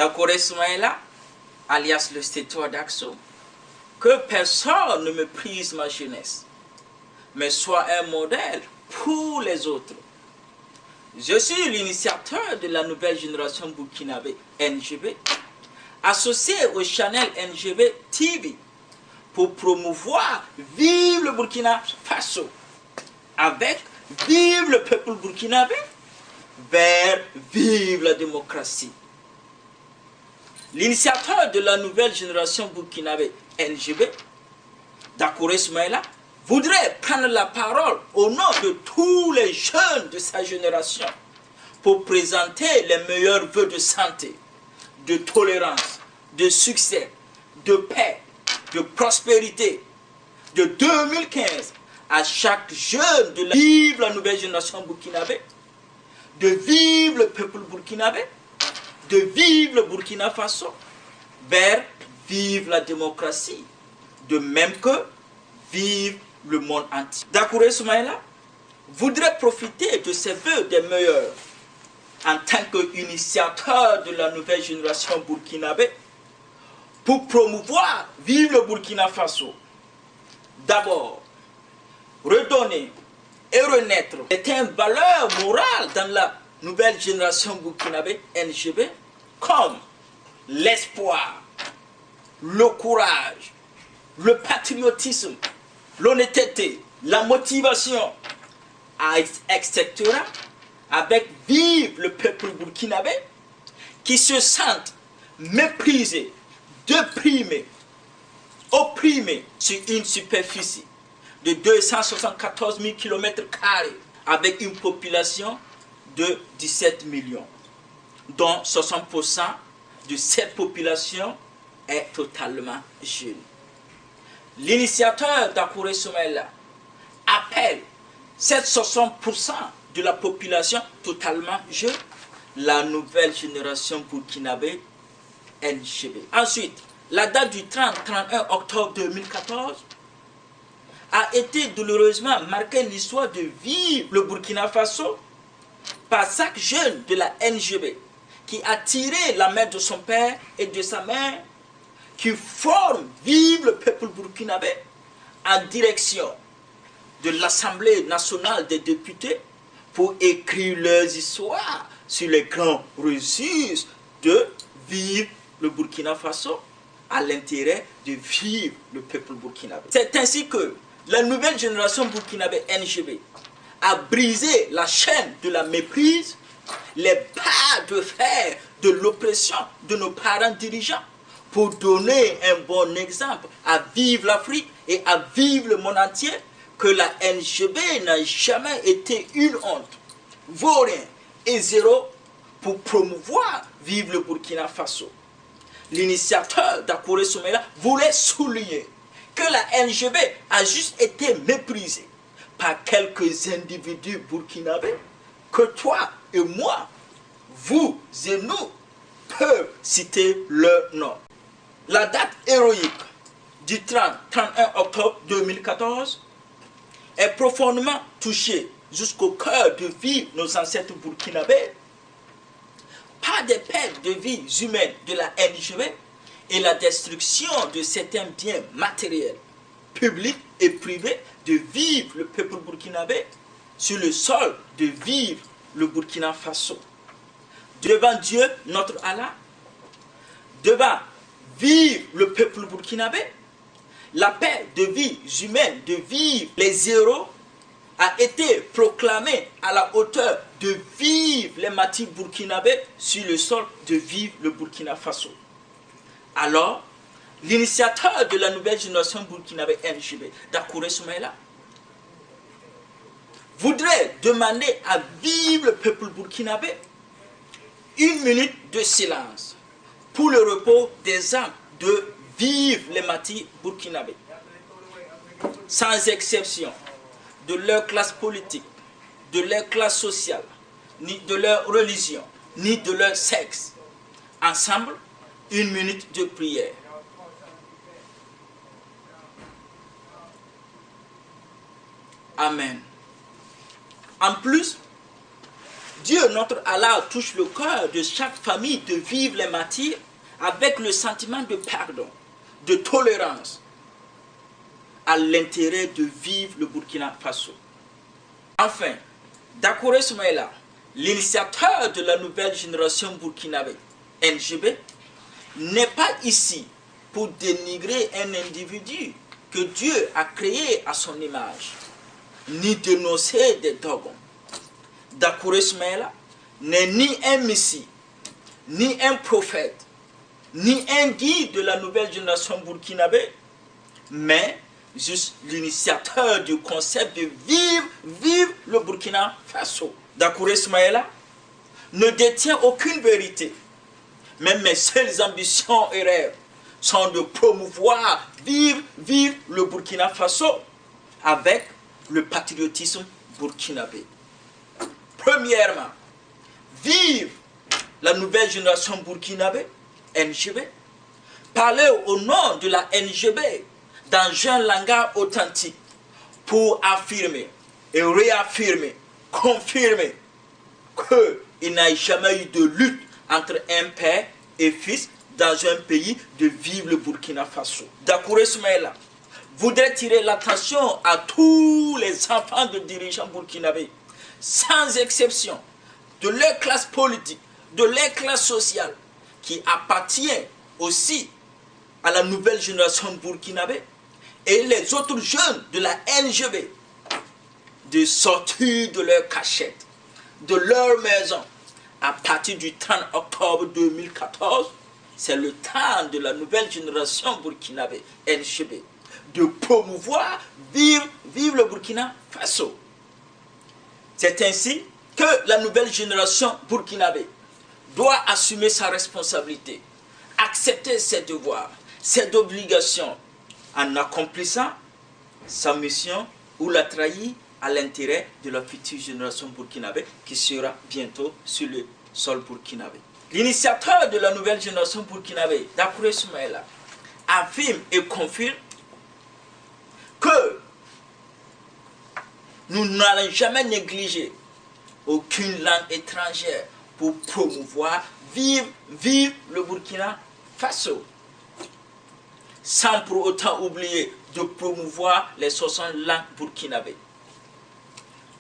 Dakore Soumaïla, alias le Stétois d'Axo, que personne ne méprise ma jeunesse, mais soit un modèle pour les autres. Je suis l'initiateur de la nouvelle génération burkinabé NGB, associé au channel NGB TV, pour promouvoir Vive le Burkina Faso, avec Vive le peuple burkinabé, vers Vive la démocratie. L'initiateur de la nouvelle génération burkinabé NGB, Dakore Soumaïla, voudrait prendre la parole au nom de tous les jeunes de sa génération pour présenter les meilleurs vœux de santé, de tolérance, de succès, de paix, de prospérité de 2015 à chaque jeune de Vive la nouvelle génération burkinabé, de Vive le peuple burkinabé, de Vive le Burkina Faso, vers Vive la démocratie, de même que Vive le monde entier. Dakore Soumaïla voudrait profiter de ces vœux des meilleurs en tant qu'initiateur de la nouvelle génération burkinabé pour promouvoir Vive le Burkina Faso. D'abord, redonner et renaître certaines valeurs morales dans la nouvelle génération burkinabé NGB, comme l'espoir, le courage, le patriotisme, l'honnêteté, la motivation, etc. avec Vive le peuple burkinabé qui se sentent méprisés, déprimés, opprimés sur une superficie de 274 000 km² avec une population de 17 millions, dont 60% de cette population est totalement jeune. L'initiateur Dakore Soumaïla appelle cette 60% de la population totalement jeune la nouvelle génération burkinabé NGB. Ensuite, la date du 30-31 octobre 2014 a été douloureusement marquée l'histoire de Vive le Burkina Faso par chaque jeune de la NGB qui a tiré la main de son père et de sa mère, qui forment Vive le peuple burkinabé en direction de l'Assemblée nationale des députés pour écrire leurs histoires sur les grands registres de Vive le Burkina Faso à l'intérêt de Vive le peuple burkinabé. C'est ainsi que la nouvelle génération burkinabé NGB a brisé la chaîne de la méprise, les barres de fer de l'oppression de nos parents dirigeants pour donner un bon exemple à Vive l'Afrique et à Vive le monde entier que la NGB n'a jamais été une honte, vaut rien et zéro pour promouvoir Vive le Burkina Faso. L'initiateur Dakore Soumaïla voulait souligner que la NGB a juste été méprisée par quelques individus burkinabés que toi et moi, vous et nous, peuvent citer leur nom. La date héroïque du 30-31 octobre 2014 est profondément touchée jusqu'au cœur de vie de nos ancêtres burkinabés par des pertes de vies humaines de la NGB et la destruction de certains biens matériels, publics et privés de Vive le peuple burkinabé sur le sol de Vive le Burkina Faso. Devant Dieu, notre Allah, devant Vive le peuple burkinabé, la paix de vie humaine, de Vive les héros, a été proclamée à la hauteur de Vive les martyrs burkinabés sur le sol de Vive le Burkina Faso. Alors, l'initiateur de la nouvelle génération burkinabé NGB, Dakore Soumaïla, voudrait demander à Vive le peuple burkinabé 1 minute de silence pour le repos des âmes de Vive les martyrs burkinabés, sans exception de leur classe politique, de leur classe sociale, ni de leur religion, ni de leur sexe. Ensemble, 1 minute de prière. Amen. En plus Dieu, notre Allah, touche le cœur de chaque famille de vivre les martyrs avec le sentiment de pardon, de tolérance, à l'intérêt de vivre le Burkina Faso. Enfin, Dakore Soumaïla, l'initiateur de la nouvelle génération burkinabé, NGB, n'est pas ici pour dénigrer un individu que Dieu a créé à son image, ni dénoncer des dogmes. Dakore Soumaïla n'est ni un messie, ni un prophète, ni un guide de la nouvelle génération burkinabé, mais juste l'initiateur du concept de vivre le Burkina Faso. Dakore Soumaïla ne détient aucune vérité, mais mes seules ambitions et rêves sont de promouvoir, vivre le Burkina Faso avec le patriotisme burkinabé. Premièrement, vive la nouvelle génération burkinabé, NGB, parler au nom de la NGB dans un langage authentique pour affirmer et réaffirmer, confirmer qu'il n'y a jamais eu de lutte entre un père et fils dans un pays de vivre le Burkina Faso. Dakore Soumaïla voudrait tirer l'attention à tous les enfants de dirigeants burkinabés, sans exception, de leur classe politique, de leur classe sociale, qui appartient aussi à la nouvelle génération burkinabé, et les autres jeunes de la NGB, de sortir de leur cachette, de leur maison, à partir du 30 octobre 2014, c'est le temps de la nouvelle génération burkinabé, NGB, de promouvoir, vivre le Burkina Faso. C'est ainsi que la nouvelle génération burkinabé doit assumer sa responsabilité, accepter ses devoirs, ses obligations, en accomplissant sa mission ou la trahir à l'intérêt de la future génération burkinabé qui sera bientôt sur le sol burkinabé. L'initiateur de la nouvelle génération burkinabé, Dakore Soumaïla, affirme et confirme que nous n'allons jamais négliger aucune langue étrangère pour promouvoir, vivre le Burkina Faso, sans pour autant oublier de promouvoir les 60 langues burkinabées.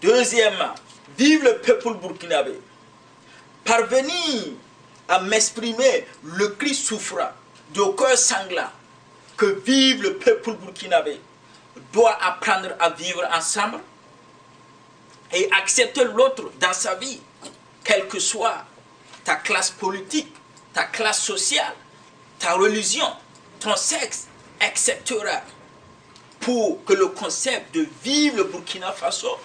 Deuxièmement, vive le peuple burkinabé. Parvenir à m'exprimer le cri souffrant de cœur sanglant que vive le peuple burkinabé doit apprendre à vivre ensemble et accepter l'autre dans sa vie, quelle que soit ta classe politique, ta classe sociale, ta religion, ton sexe, etc. pour que le concept de vivre le Burkina Faso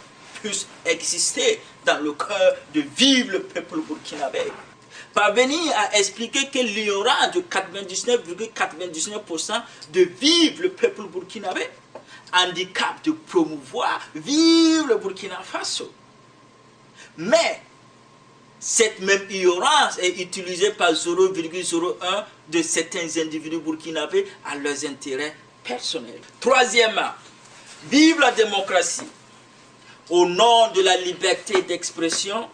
puisse exister dans le cœur de vivre le peuple burkinabé. Parvenir à expliquer qu'il y aura de 99,99% de vivre le peuple burkinabé, handicap de promouvoir, vivre le Burkina Faso. Mais cette même ignorance est utilisée par 0,01 de certains individus burkinabés à leurs intérêts personnels. Troisièmement, vive la démocratie au nom de la liberté d'expression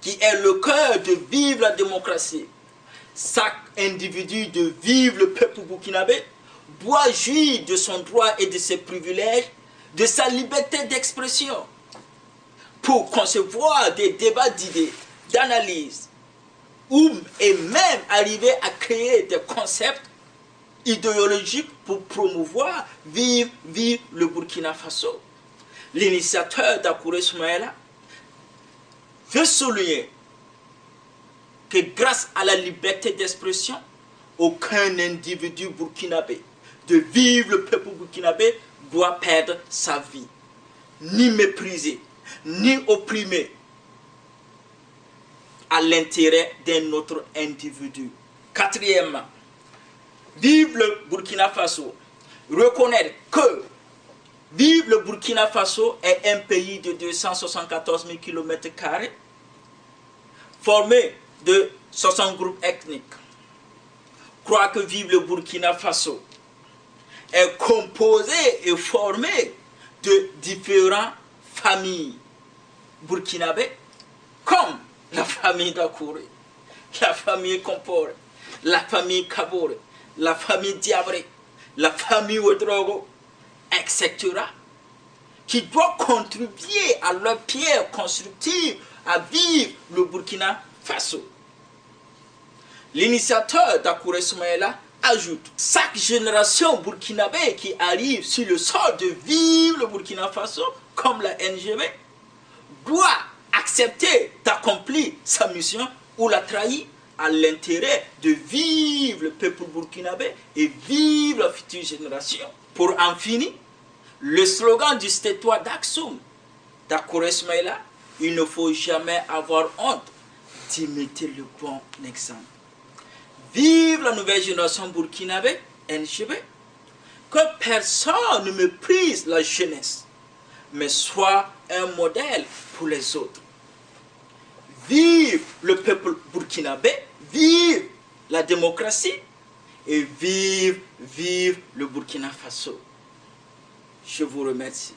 qui est le cœur de vivre la démocratie. Chaque individu de vivre le peuple burkinabé doit jouir de son droit et de ses privilèges, de sa liberté d'expression, pour concevoir des débats d'idées, d'analyse, et même arriver à créer des concepts idéologiques pour promouvoir, vivre le Burkina Faso. L'initiateur Dakore Soumaïla veut souligner que grâce à la liberté d'expression, aucun individu burkinabé de vivre le peuple burkinabé doit perdre sa vie, ni mépriser, ni opprimer à l'intérêt d'un autre individu. Quatrièmement, vive le Burkina Faso, reconnaître que vive le Burkina Faso est un pays de 274 000 km², formé de 60 groupes ethniques. Croire que vive le Burkina Faso est composé et formé de différentes familles burkinabées, comme la famille Dakouré, la famille Compaoré, la famille Kaboré, la famille Diabré, la famille Ouedraogo, etc., qui doivent contribuer à leur pierre constructive à vivre le Burkina Faso. L'initiateur Dakouré Soumaïla ajoute: chaque génération burkinabé qui arrive sur le sol de vivre le Burkina Faso, comme la NGB, doit accepter d'accomplir sa mission ou la trahir à l'intérêt de vivre le peuple burkinabé et vivre la future génération. Pour en finir, le slogan du territoire d'Aksum, Dakouré Soumaïla, il ne faut jamais avoir honte d'imiter le bon exemple. Vive la nouvelle génération burkinabé, NGB, que personne ne méprise la jeunesse, mais soit un modèle pour les autres. Vive le peuple burkinabé, vive la démocratie et vive le Burkina Faso. Je vous remercie.